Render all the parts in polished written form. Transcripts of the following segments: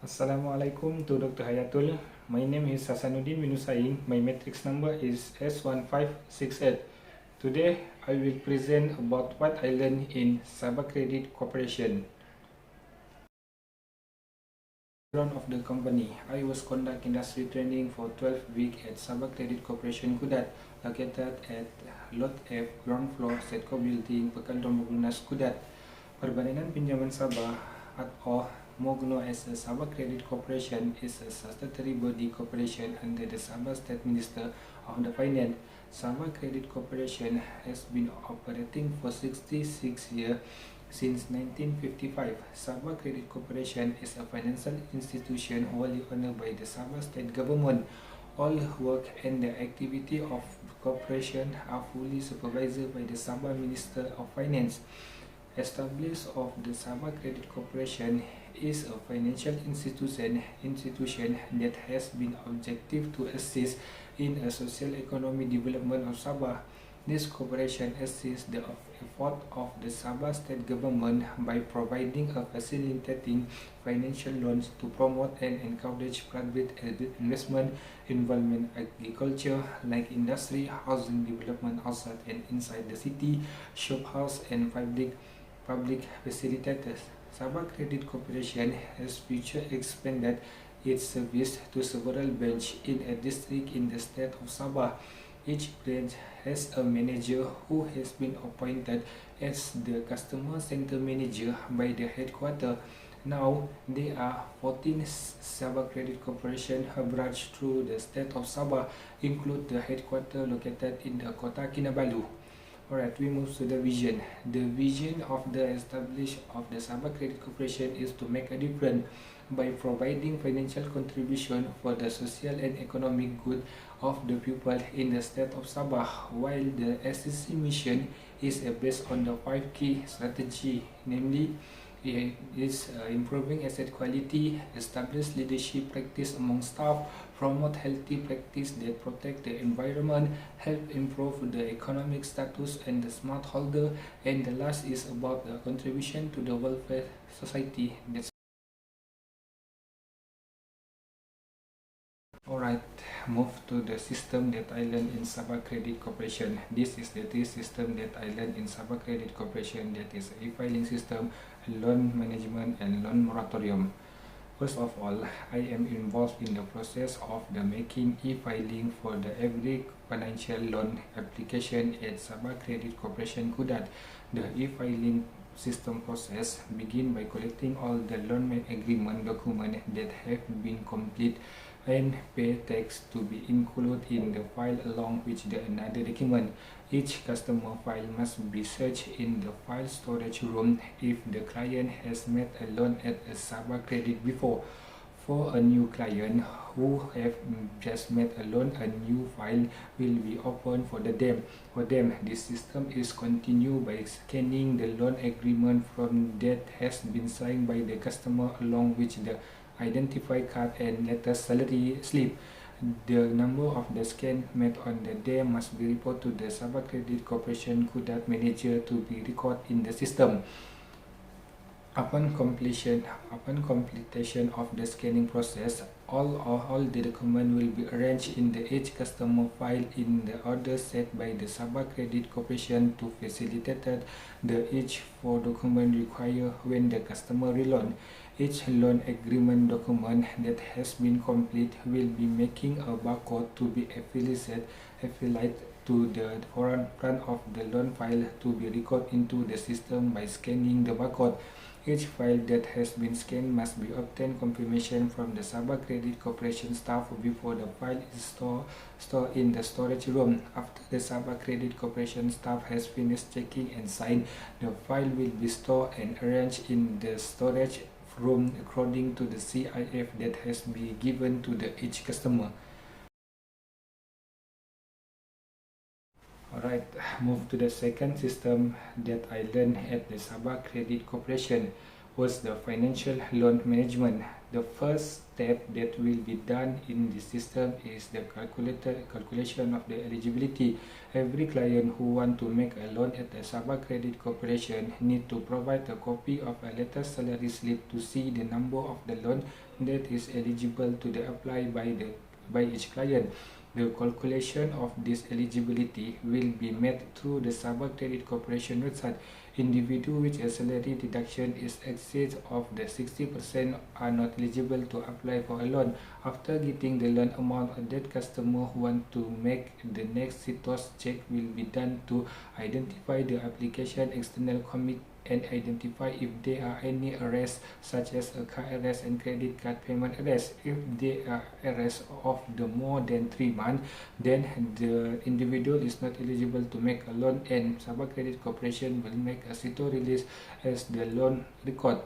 Assalamualaikum to Dr. Hayatul. My name is Hasanuddin Minusaing. My matrix number is S1568. Today, I will present about what I learned in Sabah Credit Corporation. Background of the company. I was conduct industry training for 12 weeks at Sabah Credit Corporation Kudat, located at Lot F, ground floor, Setco Building, Pekanrong Lunas, Kudat. Perbandingan pinjaman Sabah atau more known as the Sabah Credit Corporation is a statutory body corporation under the Sabah State Minister of the Finance. Sabah Credit Corporation has been operating for 66 years since 1955. Sabah Credit Corporation is a financial institution wholly owned by the Sabah State Government. All work and the activity of the corporation are fully supervised by the Sabah Minister of Finance. Established of the Sabah Credit Corporation is a financial institution that has been objective to assist in a social economic development of Sabah. This corporation assists the effort of the Sabah state government by providing a facilitating financial loans to promote and encourage private investment involvement agriculture like industry, housing development outside and inside the city, shop house and public facilitators. Sabah Credit Corporation has future expanded its service to several branches in a district in the state of Sabah. Each branch has a manager who has been appointed as the customer center manager by the headquarters. Now, there are 14 Sabah Credit Corporation branches through the state of Sabah, include the headquarters located in the Kota Kinabalu. Alright, we move to the vision. The vision of the establishment of the Sabah Credit Corporation is to make a difference by providing financial contribution for the social and economic good of the people in the state of Sabah, while the SCC mission is based on the 5 key strategy, namely it is improving asset quality, establish leadership practice among staff, promote healthy practice that protect the environment, help improve the economic status and the smart holder, and the last is about the contribution to the welfare society. Alright, move to the system that I learned in Sabah Credit Corporation. This is the three system that I learned in Sabah Credit Corporation, that is e-filing system, loan management and loan moratorium. First of all, I am involved in the process of the making e-filing for the every financial loan application at Sabah Credit Corporation Kudat. The e-filing system process begin by collecting all the loan agreement document that have been complete and pay tax to be included in the file along with the another document. Each customer file must be searched in the file storage room if the client has made a loan at a Sabah Credit before. For a new client who have just made a loan, a new file will be opened for them. This system is continued by scanning the loan agreement from that has been signed by the customer along with the identify card and latest salary slip. The number of the scan made on the day must be reported to the Sabah Credit Corporation Kudat manager to be recorded in the system. Upon completion of the scanning process, all the documents will be arranged in the each customer file in the order set by the Sabah Credit Corporation to facilitate the each four document required when the customer reloan. Each loan agreement document that has been complete will be making a barcode to be affiliated to the front of the loan file to be recorded into the system by scanning the barcode. Each file that has been scanned must be obtained confirmation from the Sabah Credit Corporation staff before the file is stored in the storage room. After the Sabah Credit Corporation staff has finished checking and signed, the file will be stored and arranged in the storage room according to the CIF that has been given to the each customer. Alright, move to the second system that I learned at the Sabah Credit Corporation. was the financial loan management. The first step that will be done in the system is the calculation of the eligibility. Every client who want to make a loan at the Sabah Credit Corporation need to provide a copy of a latest salary slip to see the number of the loan that is eligible to the apply by each client. The calculation of this eligibility will be made through the Sabah Credit Corporation website. Individual which a salary deduction is excess of the 60% are not eligible to apply for a loan. After getting the loan amount, that customer who want to make the next CITOS check will be done to identify the application external commit and identify if there are any arrests such as a car arrest and credit card payment arrest. If there are arrests of the more than 3 months, then the individual is not eligible to make a loan, and Sabah Credit Corporation will make a CITO release as the loan record.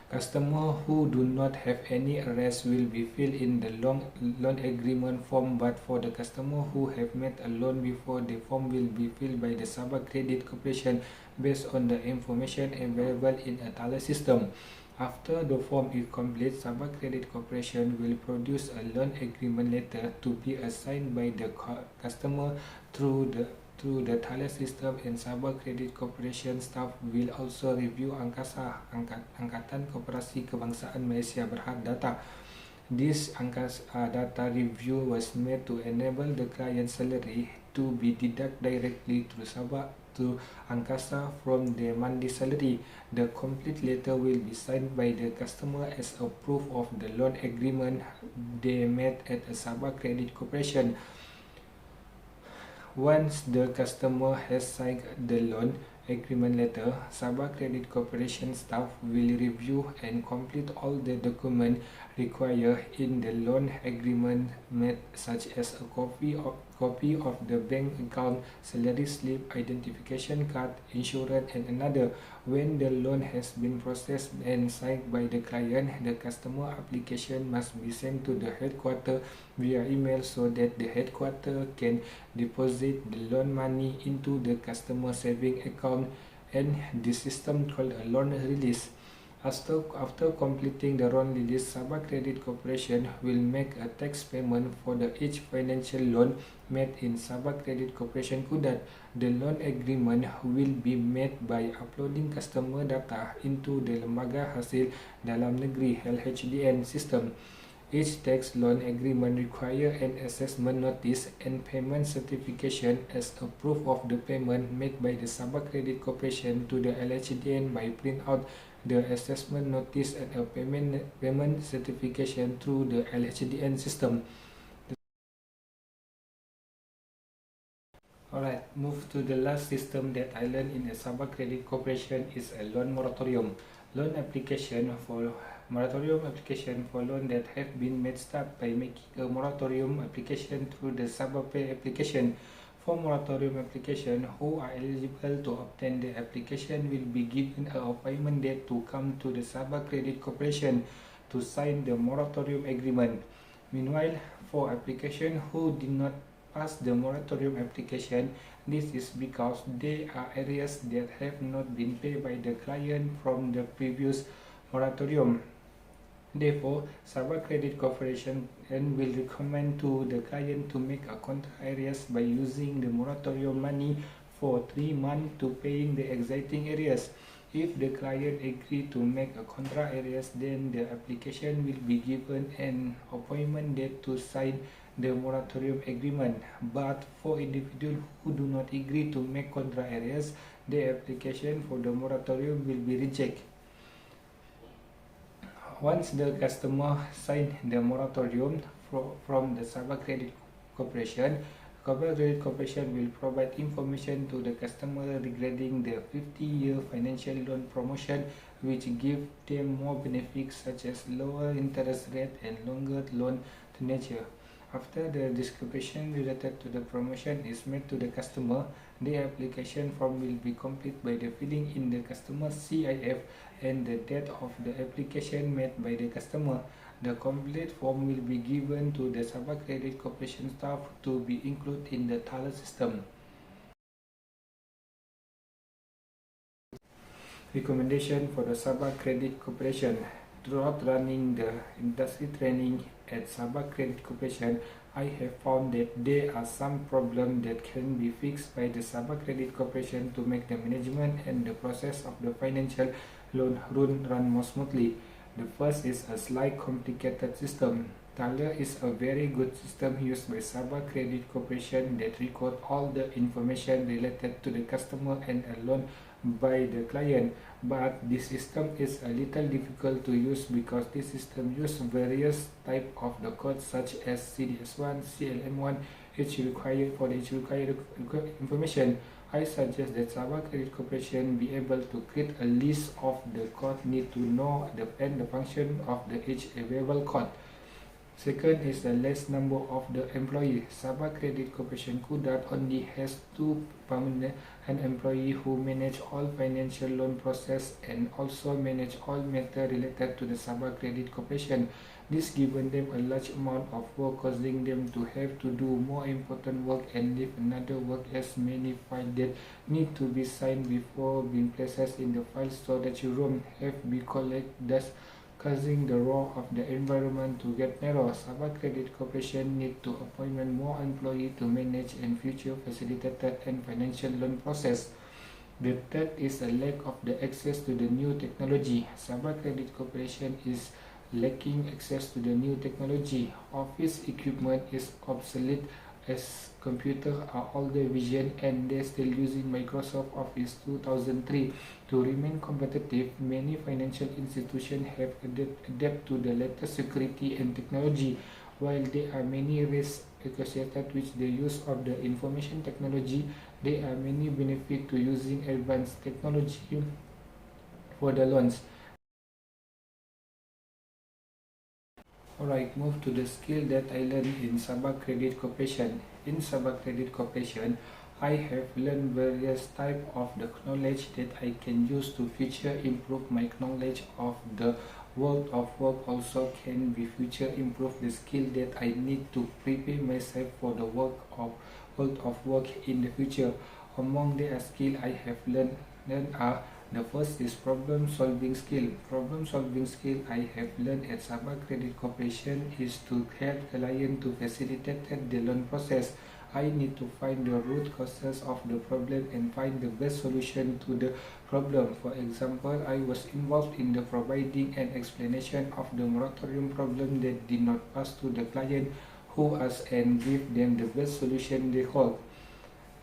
Customers who do not have any arrests will be filled in the loan agreement form, but for the customers who have made a loan before, the form will be filled by the Sabah Credit Corporation based on the information available in a tally system. After the form is complete, Sabah Credit Corporation will produce a loan agreement letter to be assigned by the customer through the tally system, and Sabah Credit Corporation staff will also review Angkatan Koperasi Kebangsaan Malaysia Berhad data. This data review was made to enable the client's salary to be deducted directly to Sabah to Angkasa from their monthly salary. The complete letter will be signed by the customer as a proof of the loan agreement they made at a Sabah Credit Corporation. Once the customer has signed the loan agreement letter, Sabah Credit Corporation staff will review and complete all the documents required in the loan agreement, such as a copy of the bank account, salary slip, identification card, insurance, and another. When the loan has been processed and signed by the client, the customer application must be sent to the headquarters via email so that the headquarters can deposit the loan money into the customer saving account and the system called a loan release. After completing the loan release, Sabah Credit Corporation will make a tax payment for each financial loan made in Sabah Credit Corporation Kudat. The loan agreement will be made by uploading customer data into the Lembaga Hasil Dalam Negeri (LHDN) system. Each tax loan agreement requires an assessment notice and payment certification as a proof of the payment made by the Sabah Credit Corporation to the LHDN by print out the assessment notice and a payment certification through the LHDN system. Alright, move to the last system that I learned in the Sabah Credit Corporation is a loan moratorium. Moratorium application for loan that have been made start by making a moratorium application through the Sabah Pay application. For moratorium application, who are eligible to obtain the application will be given an appointment date to come to the Sabah Credit Corporation to sign the moratorium agreement. Meanwhile, for application who did not pass the moratorium application, this is because there are areas that have not been paid by the client from the previous moratorium. Therefore, Sabah Credit Corporation will recommend to the client to make a contra areas by using the moratorium money for 3 months to paying the existing areas. If the client agree to make a contra areas, then the application will be given an appointment date to sign the moratorium agreement. But for individuals who do not agree to make contra areas, the application for the moratorium will be rejected. Once the customer sign the moratorium from the Sabah Credit Corporation, Sabah Credit Corporation will provide information to the customer regarding the 50-year financial loan promotion, which give them more benefits such as lower interest rate and longer loan tenure. After the description related to the promotion is made to the customer, the application form will be complete by the filling in the customer's CIF and the date of the application made by the customer. The complete form will be given to the Sabah Credit Corporation staff to be included in the tally system. Recommendation for the Sabah Credit Corporation. Throughout running the industry training at Sabah Credit Corporation, I have found that there are some problems that can be fixed by the Sabah Credit Corporation to make the management and the process of the financial loan run more smoothly. The first is a slight complicated system. Thaler is a very good system used by Sabah Credit Corporation that record all the information related to the customer and a loan by the client, but this system is a little difficult to use because this system uses various types of the codes such as CDS1, CLM1, each required for each required information. I suggest that Sabah Credit Corporation be able to create a list of the code need to know and the function of the each available code. Second is the less number of the employee. Sabah Credit Corporation Kudat only has 2 permanent employees who manage all financial loan process and also manage all matter related to the Sabah Credit Corporation. This given them a large amount of work, causing them to have to do more important work and leave another work as many files that need to be signed before being placed in the file storage room have been collected, thus causing the raw of the environment to get narrow. Sabah Credit Corporation need to appoint more employees to manage and future facilitated and financial loan process. The third is a lack of the access to the new technology. Sabah Credit Corporation is lacking access to the new technology. Office equipment is obsolete as computers are older version and they still using Microsoft Office 2003. To remain competitive, many financial institutions have adapted to the latest security and technology. While there are many risks associated with the use of the information technology, there are many benefits to using advanced technology for the loans. Alright, move to the skill that I learned in Sabah Credit Corporation. In Sabah Credit Corporation, I have learned various types of the knowledge that I can use to future improve my knowledge of the world of work. Also can be future improve the skill that I need to prepare myself for the world of work in the future. Among the skills I have learned are the first is problem solving skill. Problem solving skill I have learned at Sabah Credit Corporation is to help client to facilitate the loan process. I need to find the root causes of the problem and find the best solution to the problem. For example, I was involved in the providing an explanation of the moratorium problem that did not pass to the client who asked and give them the best solution they hold.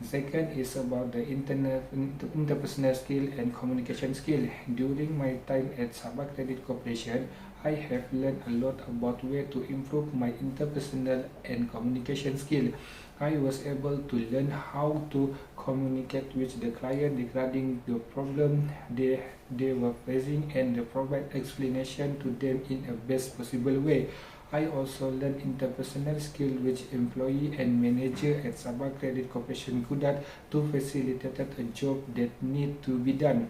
Second is about the interpersonal skill and communication skill. During my time at Sabah Credit Corporation, I have learned a lot about where to improve my interpersonal and communication skill. I was able to learn how to communicate with the client regarding the problem they were facing and provide explanation to them in a best possible way. I also learned interpersonal skill with employee and manager at Sabah Credit Corporation Kudat to facilitate a job that need to be done.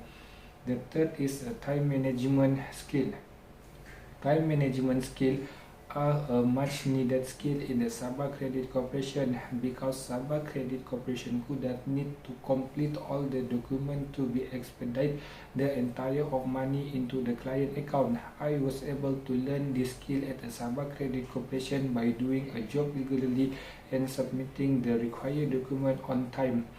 The third is a time management skill. Time management skill are a much needed skill in the Sabah Credit Corporation because Sabah Credit Corporation Kudat need to complete all the document to be expedite the entire of money into the client account. I was able to learn this skill at the Sabah Credit Corporation by doing a job regularly and submitting the required document on time.